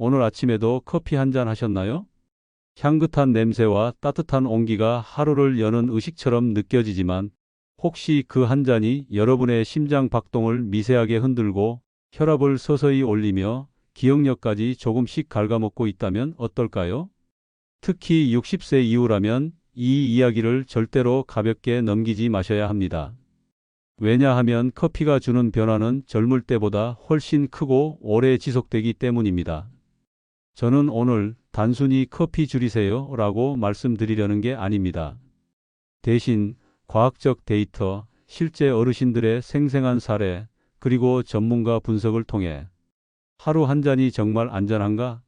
오늘 아침에도 커피 한 잔 하셨나요? 향긋한 냄새와 따뜻한 온기가 하루를 여는 의식처럼 느껴지지만 혹시 그 한 잔이 여러분의 심장 박동을 미세하게 흔들고 혈압을 서서히 올리며 기억력까지 조금씩 갉아먹고 있다면 어떨까요? 특히 60세 이후라면 이 이야기를 절대로 가볍게 넘기지 마셔야 합니다. 왜냐하면 커피가 주는 변화는 젊을 때보다 훨씬 크고 오래 지속되기 때문입니다. 저는 오늘 단순히 커피 줄이세요 라고 말씀드리려는 게 아닙니다. 대신 과학적 데이터, 실제 어르신들의 생생한 사례, 그리고 전문가 분석을 통해 하루 한 잔이 정말 안전한가?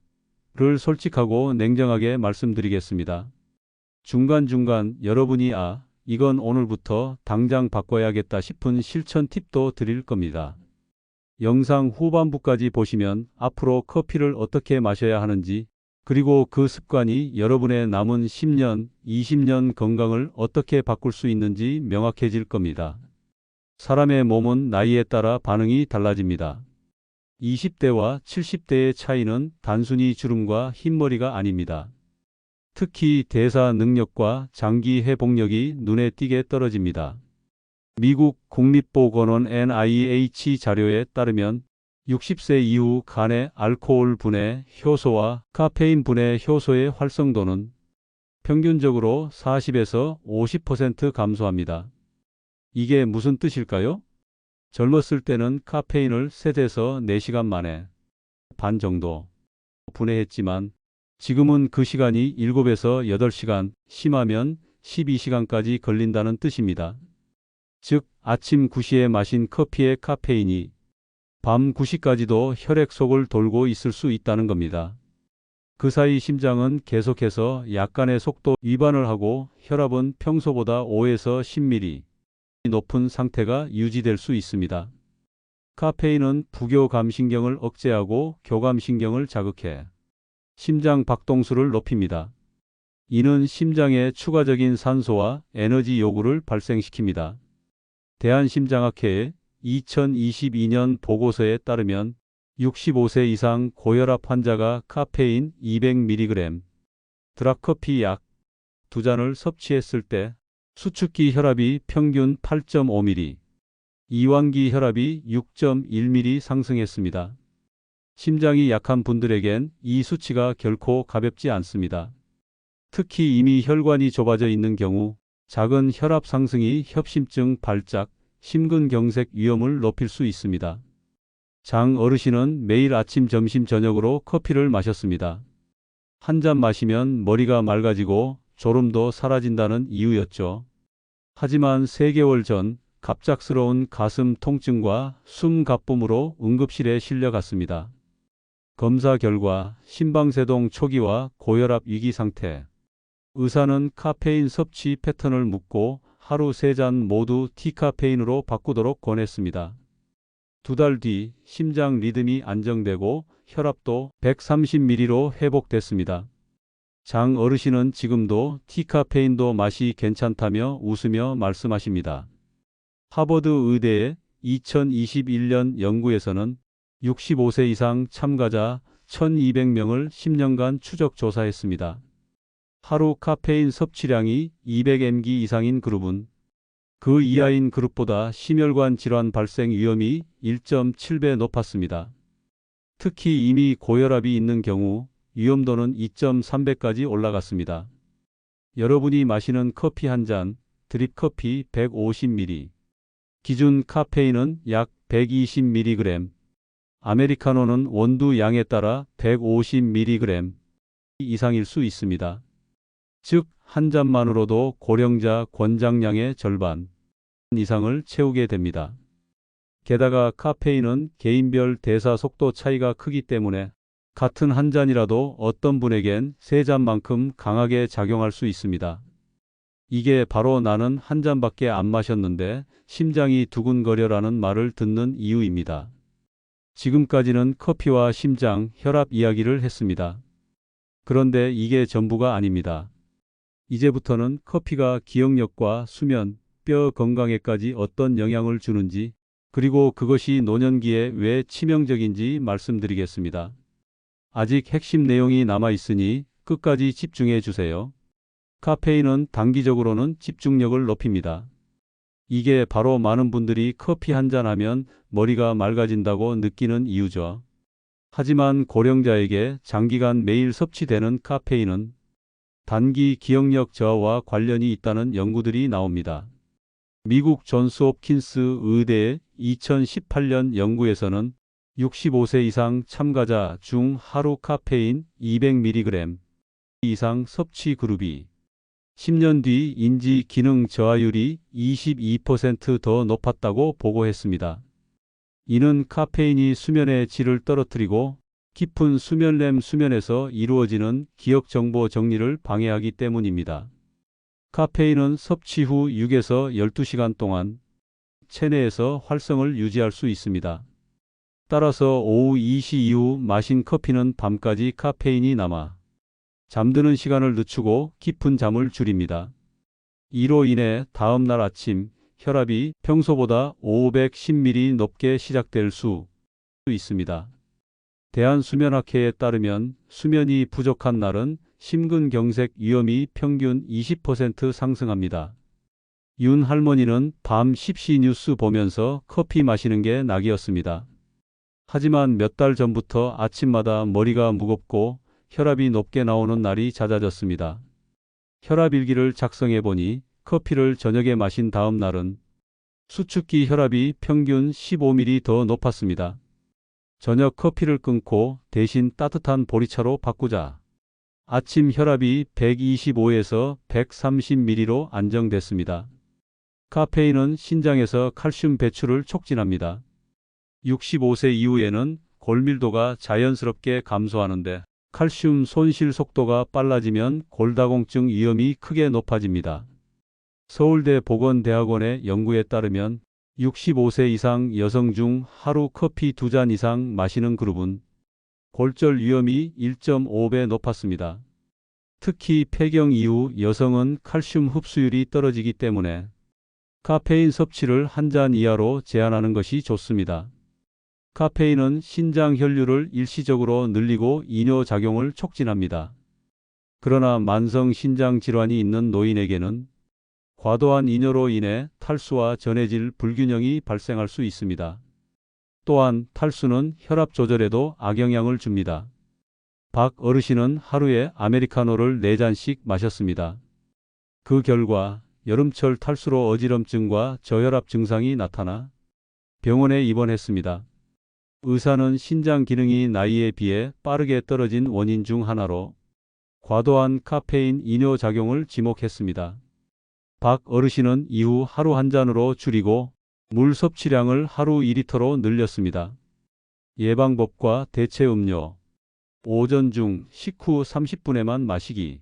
를 솔직하고 냉정하게 말씀드리겠습니다. 중간중간 여러분이 이건 오늘부터 당장 바꿔야겠다 싶은 실천 팁도 드릴 겁니다. 영상 후반부까지 보시면 앞으로 커피를 어떻게 마셔야 하는지, 그리고 그 습관이 여러분의 남은 10년, 20년 건강을 어떻게 바꿀 수 있는지 명확해질 겁니다. 사람의 몸은 나이에 따라 반응이 달라집니다. 20대와 70대의 차이는 단순히 주름과 흰머리가 아닙니다. 특히 대사 능력과 장기 회복력이 눈에 띄게 떨어집니다. 미국 국립보건원 NIH 자료에 따르면 60세 이후 간의 알코올 분해 효소와 카페인 분해 효소의 활성도는 평균적으로 40에서 50% 감소합니다. 이게 무슨 뜻일까요? 젊었을 때는 카페인을 3에서 4시간 만에 반 정도 분해했지만 지금은 그 시간이 7에서 8시간, 심하면 12시간까지 걸린다는 뜻입니다. 즉, 아침 9시에 마신 커피의 카페인이 밤 9시까지도 혈액 속을 돌고 있을 수 있다는 겁니다. 그 사이 심장은 계속해서 약간의 속도 위반을 하고 혈압은 평소보다 5에서 10mm 높은 상태가 유지될 수 있습니다. 카페인은 부교감신경을 억제하고 교감신경을 자극해 심장 박동수를 높입니다. 이는 심장에 추가적인 산소와 에너지 요구를 발생시킵니다. 대한심장학회의 2022년 보고서에 따르면 65세 이상 고혈압 환자가 카페인 200mg, 드랍커피 약 2잔을 섭취했을 때 수축기 혈압이 평균 8.5mm, 이완기 혈압이 6.1mm 상승했습니다. 심장이 약한 분들에겐 이 수치가 결코 가볍지 않습니다. 특히 이미 혈관이 좁아져 있는 경우 작은 혈압 상승이 협심증 발작, 심근경색 위험을 높일 수 있습니다. 장 어르신은 매일 아침, 점심, 저녁으로 커피를 마셨습니다. 한 잔 마시면 머리가 맑아지고 졸음도 사라진다는 이유였죠. 하지만 3개월 전 갑작스러운 가슴 통증과 숨 가쁨으로 응급실에 실려갔습니다. 검사 결과 심방세동 초기와 고혈압 위기 상태. 의사는 카페인 섭취 패턴을 묻고 하루 3잔 모두 디카페인으로 바꾸도록 권했습니다. 2달 뒤 심장 리듬이 안정되고 혈압도 130mm로 회복됐습니다. 장 어르신은 지금도 디카페인도 맛이 괜찮다며 웃으며 말씀하십니다. 하버드 의대의 2021년 연구에서는 65세 이상 참가자 1200명을 10년간 추적 조사했습니다. 하루 카페인 섭취량이 200mg 이상인 그룹은 그 이하인 그룹보다 심혈관 질환 발생 위험이 1.7배 높았습니다. 특히 이미 고혈압이 있는 경우 위험도는 2.3배까지 올라갔습니다. 여러분이 마시는 커피 한 잔, 드립커피 150ml, 기준 카페인은 약 120mg, 아메리카노는 원두 양에 따라 150mg 이상일 수 있습니다. 즉, 한 잔만으로도 고령자 권장량의 절반 이상을 채우게 됩니다. 게다가 카페인은 개인별 대사 속도 차이가 크기 때문에 같은 한 잔이라도 어떤 분에겐 3잔만큼 강하게 작용할 수 있습니다. 이게 바로 나는 한 잔밖에 안 마셨는데 심장이 두근거려라는 말을 듣는 이유입니다. 지금까지는 커피와 심장, 혈압 이야기를 했습니다. 그런데 이게 전부가 아닙니다. 이제부터는 커피가 기억력과 수면, 뼈 건강에까지 어떤 영향을 주는지, 그리고 그것이 노년기에 왜 치명적인지 말씀드리겠습니다. 아직 핵심 내용이 남아 있으니 끝까지 집중해 주세요. 카페인은 단기적으로는 집중력을 높입니다. 이게 바로 많은 분들이 커피 한 잔 하면 머리가 맑아진다고 느끼는 이유죠. 하지만 고령자에게 장기간 매일 섭취되는 카페인은 단기 기억력 저하와 관련이 있다는 연구들이 나옵니다. 미국 존스 홉킨스 의대의 2018년 연구에서는 65세 이상 참가자 중 하루 카페인 200mg 이상 섭취 그룹이 10년 뒤 인지 기능 저하율이 22% 더 높았다고 보고했습니다. 이는 카페인이 수면의 질을 떨어뜨리고 깊은 수면렘 수면에서 이루어지는 기억 정보 정리를 방해하기 때문입니다. 카페인은 섭취 후 6에서 12시간 동안 체내에서 활성을 유지할 수 있습니다. 따라서 오후 2시 이후 마신 커피는 밤까지 카페인이 남아 잠드는 시간을 늦추고 깊은 잠을 줄입니다. 이로 인해 다음 날 아침 혈압이 평소보다 510ml 높게 시작될 수 있습니다. 대한수면학회에 따르면 수면이 부족한 날은 심근경색 위험이 평균 20% 상승합니다. 윤 할머니는 밤 10시 뉴스 보면서 커피 마시는 게 낙이었습니다. 하지만 몇 달 전부터 아침마다 머리가 무겁고 혈압이 높게 나오는 날이 잦아졌습니다. 혈압일기를 작성해 보니 커피를 저녁에 마신 다음 날은 수축기 혈압이 평균 15ml 더 높았습니다. 저녁 커피를 끊고 대신 따뜻한 보리차로 바꾸자 아침 혈압이 125에서 130ml로 안정됐습니다. 카페인은 신장에서 칼슘 배출을 촉진합니다. 65세 이후에는 골밀도가 자연스럽게 감소하는데 칼슘 손실 속도가 빨라지면 골다공증 위험이 크게 높아집니다. 서울대 보건대학원의 연구에 따르면 65세 이상 여성 중 하루 커피 2잔 이상 마시는 그룹은 골절 위험이 1.5배 높았습니다. 특히 폐경 이후 여성은 칼슘 흡수율이 떨어지기 때문에 카페인 섭취를 한 잔 이하로 제한하는 것이 좋습니다. 카페인은 신장 혈류를 일시적으로 늘리고 이뇨작용을 촉진합니다. 그러나 만성 신장 질환이 있는 노인에게는 과도한 이뇨로 인해 탈수와 전해질 불균형이 발생할 수 있습니다. 또한 탈수는 혈압 조절에도 악영향을 줍니다. 박 어르신은 하루에 아메리카노를 4잔씩 마셨습니다. 그 결과 여름철 탈수로 어지럼증과 저혈압 증상이 나타나 병원에 입원했습니다. 의사는 신장 기능이 나이에 비해 빠르게 떨어진 원인 중 하나로 과도한 카페인 이뇨 작용을 지목했습니다. 박 어르신은 이후 하루 한 잔으로 줄이고 물 섭취량을 하루 2리터로 늘렸습니다. 예방법과 대체 음료. 오전 중 식후 30분에만 마시기.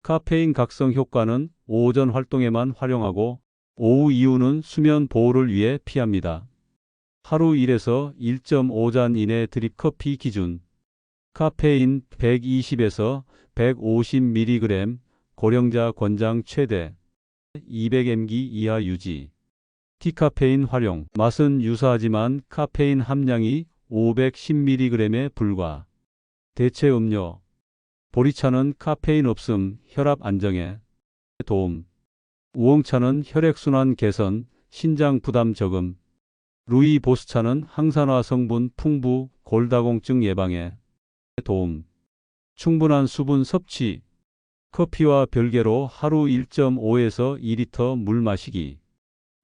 카페인 각성 효과는 오전 활동에만 활용하고 오후 이후는 수면 보호를 위해 피합니다. 하루 1에서 1.5잔 이내 드립 커피 기준. 카페인 120에서 150mg, 고령자 권장 최대 200mg 이하 유지. 디카페인 활용. 맛은 유사하지만 카페인 함량이 510mg에 불과. 대체 음료. 보리차는 카페인 없음, 혈압 안정에 도움. 우엉차는 혈액순환 개선, 신장 부담 적음. 루이보스차는 항산화 성분 풍부, 골다공증 예방에 도움. 충분한 수분 섭취. 커피와 별개로 하루 1.5에서 2리터 물 마시기.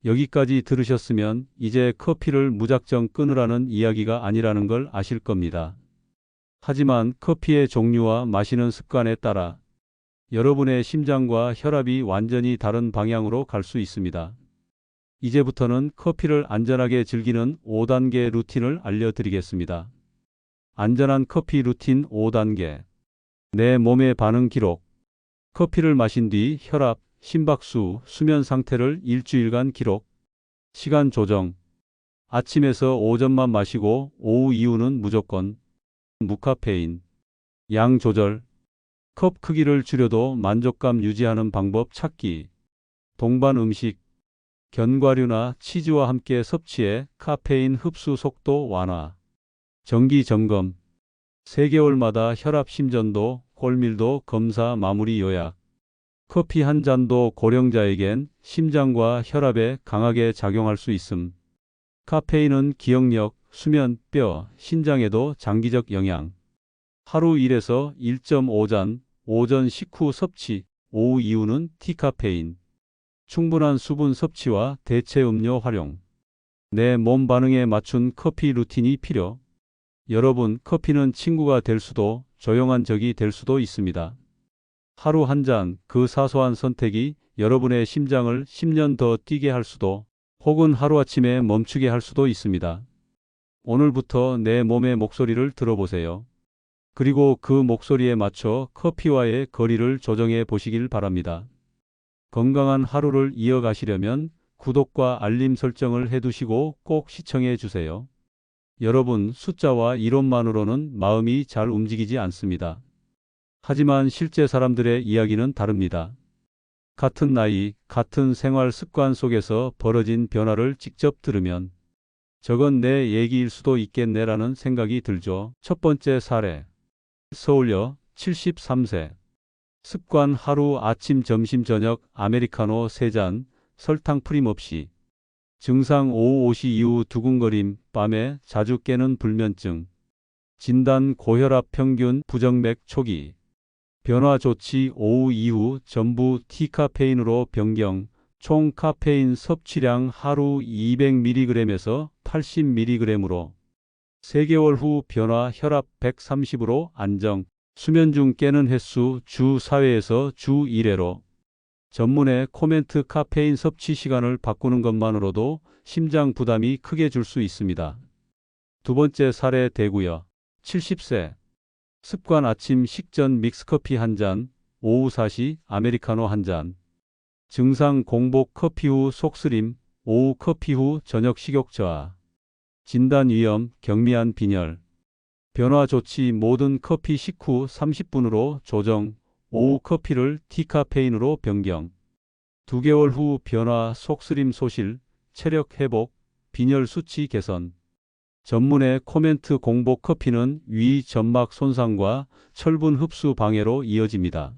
여기까지 들으셨으면 이제 커피를 무작정 끊으라는 이야기가 아니라는 걸 아실 겁니다. 하지만 커피의 종류와 마시는 습관에 따라 여러분의 심장과 혈압이 완전히 다른 방향으로 갈 수 있습니다. 이제부터는 커피를 안전하게 즐기는 5단계 루틴을 알려드리겠습니다. 안전한 커피 루틴 5단계. 내 몸의 반응 기록. 커피를 마신 뒤 혈압, 심박수, 수면 상태를 일주일간 기록. 시간 조정. 아침에서 오전만 마시고 오후 이후는 무조건 무카페인. 양 조절. 컵 크기를 줄여도 만족감 유지하는 방법 찾기. 동반 음식. 견과류나 치즈와 함께 섭취해 카페인 흡수 속도 완화. 정기 점검. 3개월마다 혈압 심전도 골밀도 검사 마무리 요약. 커피 한 잔도 고령자에겐 심장과 혈압에 강하게 작용할 수 있음. 카페인은 기억력, 수면, 뼈, 신장에도 장기적 영향. 하루 1에서 1.5잔, 오전 식후 섭취, 오후 이후는 디카페인. 충분한 수분 섭취와 대체 음료 활용. 내 몸 반응에 맞춘 커피 루틴이 필요. 여러분, 커피는 친구가 될 수도 조용한 적이 될 수도 있습니다. 하루 한 잔, 그 사소한 선택이 여러분의 심장을 10년 더 뛰게 할 수도, 혹은 하루아침에 멈추게 할 수도 있습니다. 오늘부터 내 몸의 목소리를 들어보세요. 그리고 그 목소리에 맞춰 커피와의 거리를 조정해 보시길 바랍니다. 건강한 하루를 이어가시려면 구독과 알림 설정을 해두시고 꼭 시청해 주세요. 여러분, 숫자와 이론만으로는 마음이 잘 움직이지 않습니다. 하지만 실제 사람들의 이야기는 다릅니다. 같은 나이, 같은 생활 습관 속에서 벌어진 변화를 직접 들으면 저건 내 얘기일 수도 있겠네라는 생각이 들죠. 첫 번째 사례. 서울여 73세. 습관 하루 아침 점심 저녁 아메리카노 3잔, 설탕 프림 없이. 증상 오후 5시 이후 두근거림, 밤에 자주 깨는 불면증. 진단 고혈압 평균 부정맥 초기. 변화 조치 오후 이후 전부 디카페인으로 변경. 총 카페인 섭취량 하루 200mg에서 80mg으로. 3개월 후 변화 혈압 130으로 안정. 수면 중 깨는 횟수 주 4회에서 주 1회로. 전문의 코멘트 카페인 섭취 시간을 바꾸는 것만으로도 심장 부담이 크게 줄 수 있습니다. 두 번째 사례 대구여 70세. 습관 아침 식전 믹스커피 한 잔, 오후 4시 아메리카노 한 잔. 증상 공복 커피 후 속쓰림, 오후 커피 후 저녁 식욕 저하. 진단 위험 경미한 빈혈. 변화 조치 모든 커피 식후 30분으로 조정, 오후 커피를 디카페인으로 변경. 2개월 후 변화 속쓰림 소실, 체력 회복, 빈혈 수치 개선. 전문의 코멘트 공복 커피는 위 점막 손상과 철분 흡수 방해로 이어집니다.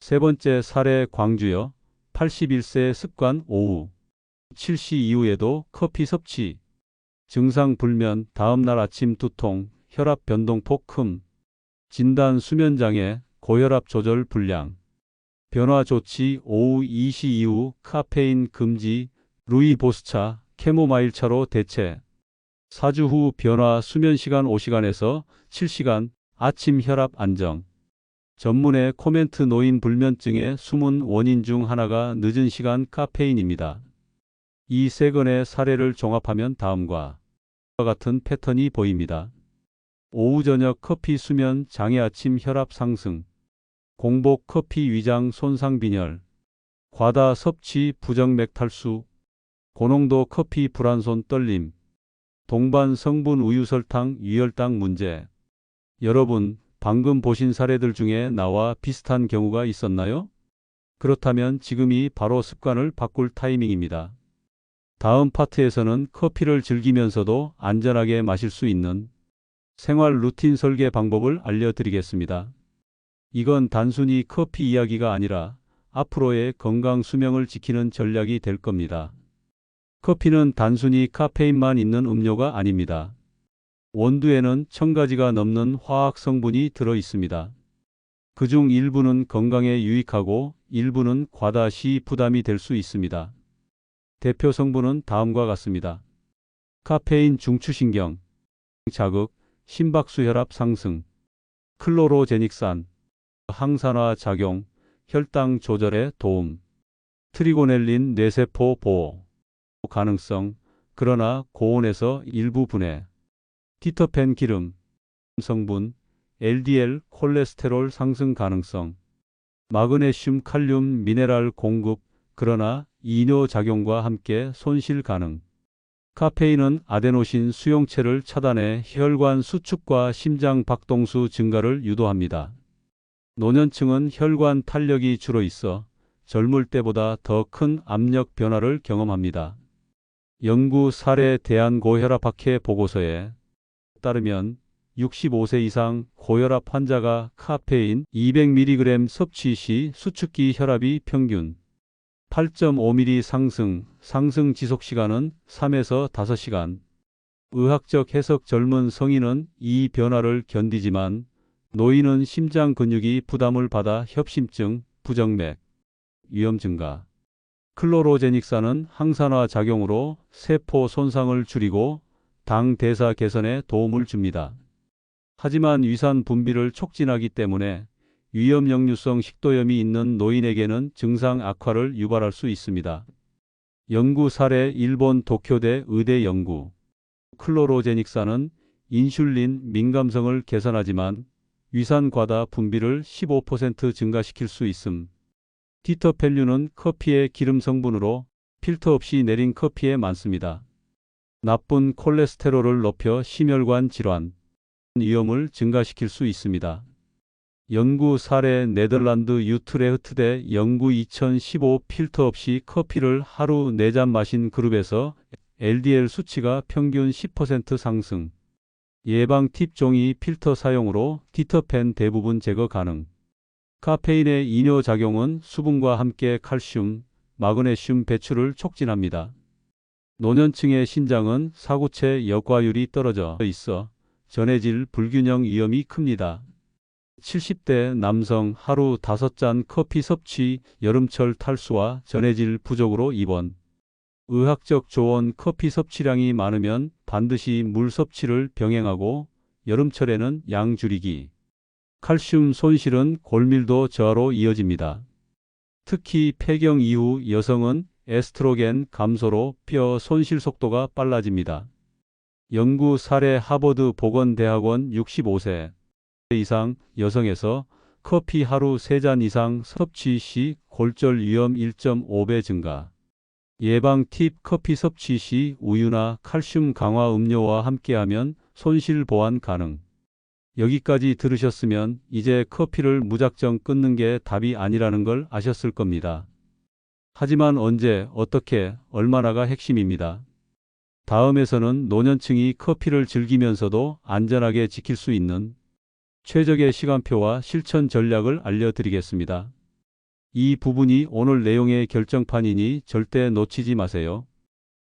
세 번째 사례 광주여 81세 습관 오후 7시 이후에도 커피 섭취. 증상 불면, 다음날 아침 두통, 혈압 변동폭 큼. 진단 수면장애, 고혈압 조절 불량. 변화 조치 오후 2시 이후 카페인 금지, 루이보스차, 캐모마일차로 대체. 4주 후 변화 수면시간 5시간에서 7시간, 아침 혈압 안정. 전문의 코멘트 노인 불면증의 숨은 원인 중 하나가 늦은 시간 카페인입니다. 이 세 건의 사례를 종합하면 다음과 같은 패턴이 보입니다. 오후 저녁 커피 수면 장애 아침 혈압 상승. 공복 커피 위장 손상 빈혈. 과다 섭취 부정맥 탈수. 고농도 커피 불안손 떨림. 동반 성분 우유 설탕 유혈당 문제. 여러분, 방금 보신 사례들 중에 나와 비슷한 경우가 있었나요? 그렇다면 지금이 바로 습관을 바꿀 타이밍입니다. 다음 파트에서는 커피를 즐기면서도 안전하게 마실 수 있는 생활 루틴 설계 방법을 알려드리겠습니다. 이건 단순히 커피 이야기가 아니라 앞으로의 건강 수명을 지키는 전략이 될 겁니다. 커피는 단순히 카페인만 있는 음료가 아닙니다. 원두에는 1000가지가 넘는 화학 성분이 들어 있습니다. 그중 일부는 건강에 유익하고 일부는 과다 시 부담이 될 수 있습니다. 대표 성분은 다음과 같습니다. 카페인 중추신경 자극, 심박수 혈압 상승, 클로로제닉산, 항산화 작용, 혈당 조절에 도움, 트리고넬린 뇌세포 보호, 가능성, 그러나 고온에서 일부 분해, 디터펜 기름, 성분, LDL 콜레스테롤 상승 가능성, 마그네슘 칼륨 미네랄 공급, 그러나 이뇨 작용과 함께 손실 가능. 카페인은 아데노신 수용체를 차단해 혈관 수축과 심장 박동수 증가를 유도합니다. 노년층은 혈관 탄력이 줄어 있어 젊을 때보다 더 큰 압력 변화를 경험합니다. 연구 사례 대한고혈압학회 보고서에 따르면 65세 이상 고혈압 환자가 카페인 200mg 섭취 시 수축기 혈압이 평균 8.5mm 상승 지속 시간은 3에서 5시간. 의학적 해석 젊은 성인은 이 변화를 견디지만 노인은 심장 근육이 부담을 받아 협심증, 부정맥, 위험 증가. 클로로제닉산은 항산화 작용으로 세포 손상을 줄이고 당 대사 개선에 도움을 줍니다. 하지만 위산 분비를 촉진하기 때문에 위험 역류성 식도염이 있는 노인에게는 증상 악화를 유발할 수 있습니다. 연구 사례 일본 도쿄대 의대 연구. 클로로제닉산은 인슐린 민감성을 개선하지만 위산 과다 분비를 15% 증가시킬 수 있음. 디터펠류는 커피의 기름 성분으로 필터 없이 내린 커피에 많습니다. 나쁜 콜레스테롤을 높여 심혈관 질환 위험을 증가시킬 수 있습니다. 연구 사례 네덜란드 유트레흐트대 연구 2015 필터 없이 커피를 하루 4잔 마신 그룹에서 LDL 수치가 평균 10% 상승. 예방 팁 종이 필터 사용으로 디터펜 대부분 제거 가능. 카페인의 이뇨 작용은 수분과 함께 칼슘, 마그네슘 배출을 촉진합니다. 노년층의 신장은 사구체 역과율이 떨어져 있어 전해질 불균형 위험이 큽니다. 70대 남성 하루 5잔 커피 섭취 여름철 탈수와 전해질 부족으로 입원. 의학적 조언 커피 섭취량이 많으면 반드시 물 섭취를 병행하고 여름철에는 양 줄이기. 칼슘 손실은 골밀도 저하로 이어집니다. 특히 폐경 이후 여성은 에스트로겐 감소로 뼈 손실 속도가 빨라집니다. 연구 사례 하버드 보건대학원 65세 이상 여성에서 커피 하루 3잔 이상 섭취 시 골절 위험 1.5배 증가. 예방 팁 커피 섭취 시 우유나 칼슘 강화 음료와 함께하면 손실 보완 가능. 여기까지 들으셨으면 이제 커피를 무작정 끊는 게 답이 아니라는 걸 아셨을 겁니다. 하지만 언제, 어떻게, 얼마나가 핵심입니다. 다음에서는 노년층이 커피를 즐기면서도 안전하게 지킬 수 있는 최적의 시간표와 실천 전략을 알려드리겠습니다. 이 부분이 오늘 내용의 결정판이니 절대 놓치지 마세요.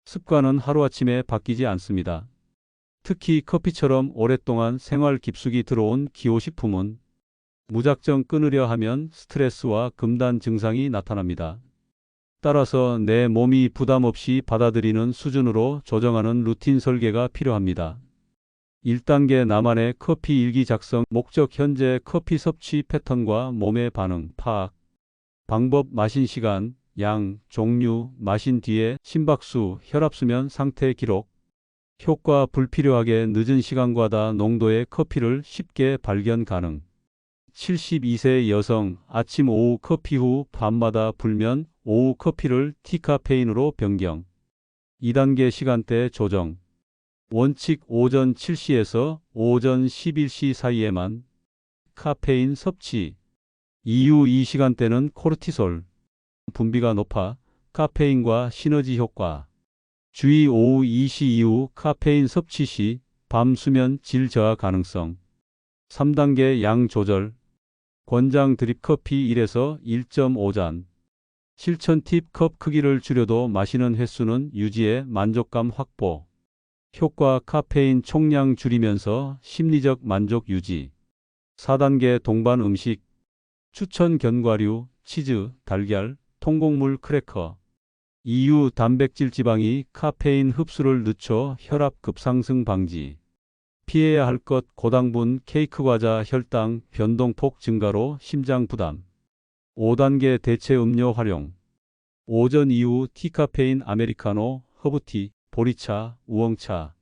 습관은 하루아침에 바뀌지 않습니다. 특히 커피처럼 오랫동안 생활 깊숙이 들어온 기호식품은 무작정 끊으려 하면 스트레스와 금단 증상이 나타납니다. 따라서 내 몸이 부담 없이 받아들이는 수준으로 조정하는 루틴 설계가 필요합니다. 1단계 나만의 커피 일기 작성. 목적 현재 커피 섭취 패턴과 몸의 반응 파악. 방법 마신 시간, 양, 종류, 마신 뒤에 심박수, 혈압수면 상태 기록. 효과 불필요하게 늦은 시간과다 농도의 커피를 쉽게 발견 가능. 72세 여성 아침 오후 커피 후 밤마다 불면 오후 커피를 디카페인으로 변경. 2단계 시간대 조정. 원칙 오전 7시에서 오전 11시 사이에만 카페인 섭취. 이후 이 시간대는 코르티솔 분비가 높아 카페인과 시너지 효과. 주의 오후 2시 이후 카페인 섭취 시 밤 수면 질 저하 가능성. 3단계 양 조절. 권장 드립 커피 1에서 1.5잔. 실천 팁 컵 크기를 줄여도 마시는 횟수는 유지해 만족감 확보. 효과 카페인 총량 줄이면서 심리적 만족 유지. 4단계 동반 음식. 추천 견과류, 치즈, 달걀, 통곡물 크래커. 이유 단백질 지방이 카페인 흡수를 늦춰 혈압 급상승 방지. 피해야 할 것 고당분 케이크 과자 혈당 변동폭 증가로 심장 부담. 5단계 대체 음료 활용. 오전 이후 티카페인 아메리카노, 허브티, 보리차, 우엉차.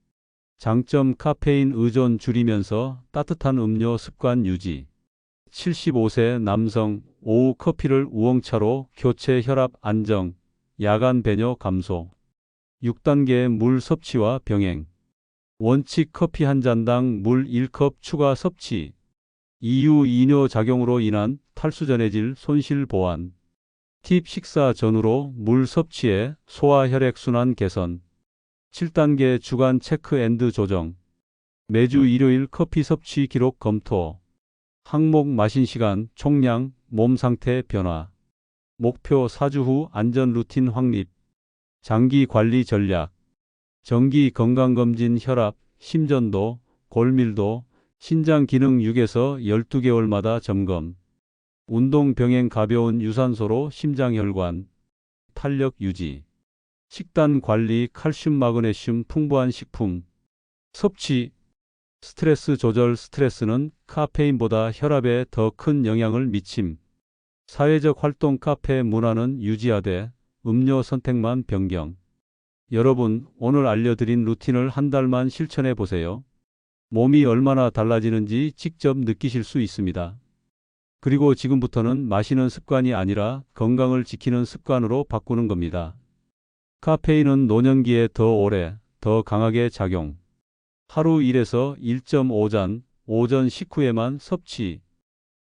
장점 카페인 의존 줄이면서 따뜻한 음료 습관 유지. 75세 남성 오후 커피를 우엉차로 교체 혈압 안정, 야간 배뇨 감소. 6단계 물 섭취와 병행. 원칙 커피 한 잔당 물 1컵 추가 섭취. 이유 이뇨 작용으로 인한 탈수 전해질 손실 보완. 팁 식사 전후로 물 섭취해 소화 혈액 순환 개선. 7단계 주간 체크 앤드 조정. 매주 일요일 커피 섭취 기록 검토. 항목 마신 시간, 총량, 몸 상태 변화. 목표 4주 후 안전 루틴 확립. 장기 관리 전략. 정기 건강검진 혈압, 심전도, 골밀도, 신장 기능 6에서 12개월마다 점검. 운동 병행 가벼운 유산소로 심장 혈관, 탄력 유지. 식단 관리 칼슘 마그네슘 풍부한 식품. 섭취. 스트레스 조절 스트레스는 카페인보다 혈압에 더 큰 영향을 미침. 사회적 활동 카페 문화는 유지하되 음료 선택만 변경. 여러분, 오늘 알려드린 루틴을 한 달만 실천해 보세요. 몸이 얼마나 달라지는지 직접 느끼실 수 있습니다. 그리고 지금부터는 마시는 습관이 아니라 건강을 지키는 습관으로 바꾸는 겁니다. 카페인은 노년기에 더 오래, 더 강하게 작용. 하루 1에서 1.5잔, 오전 식후에만 섭취.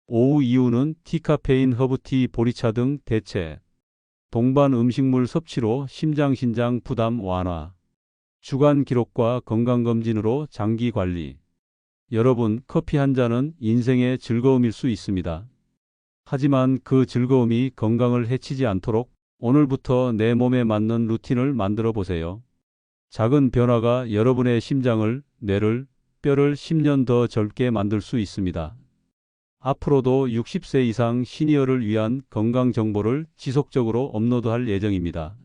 오후 이후는 디카페인 허브티, 보리차 등 대체. 동반 음식물 섭취로 심장 부담 완화. 주간 기록과 건강검진으로 장기 관리. 여러분, 커피 한 잔은 인생의 즐거움일 수 있습니다. 하지만 그 즐거움이 건강을 해치지 않도록 오늘부터 내 몸에 맞는 루틴을 만들어 보세요. 작은 변화가 여러분의 심장을, 뇌를, 뼈를 10년 더 젊게 만들 수 있습니다. 앞으로도 60세 이상 시니어를 위한 건강 정보를 지속적으로 업로드할 예정입니다.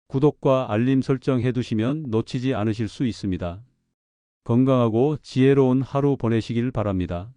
구독과 알림 설정 해두시면 놓치지 않으실 수 있습니다. 건강하고 지혜로운 하루 보내시길 바랍니다.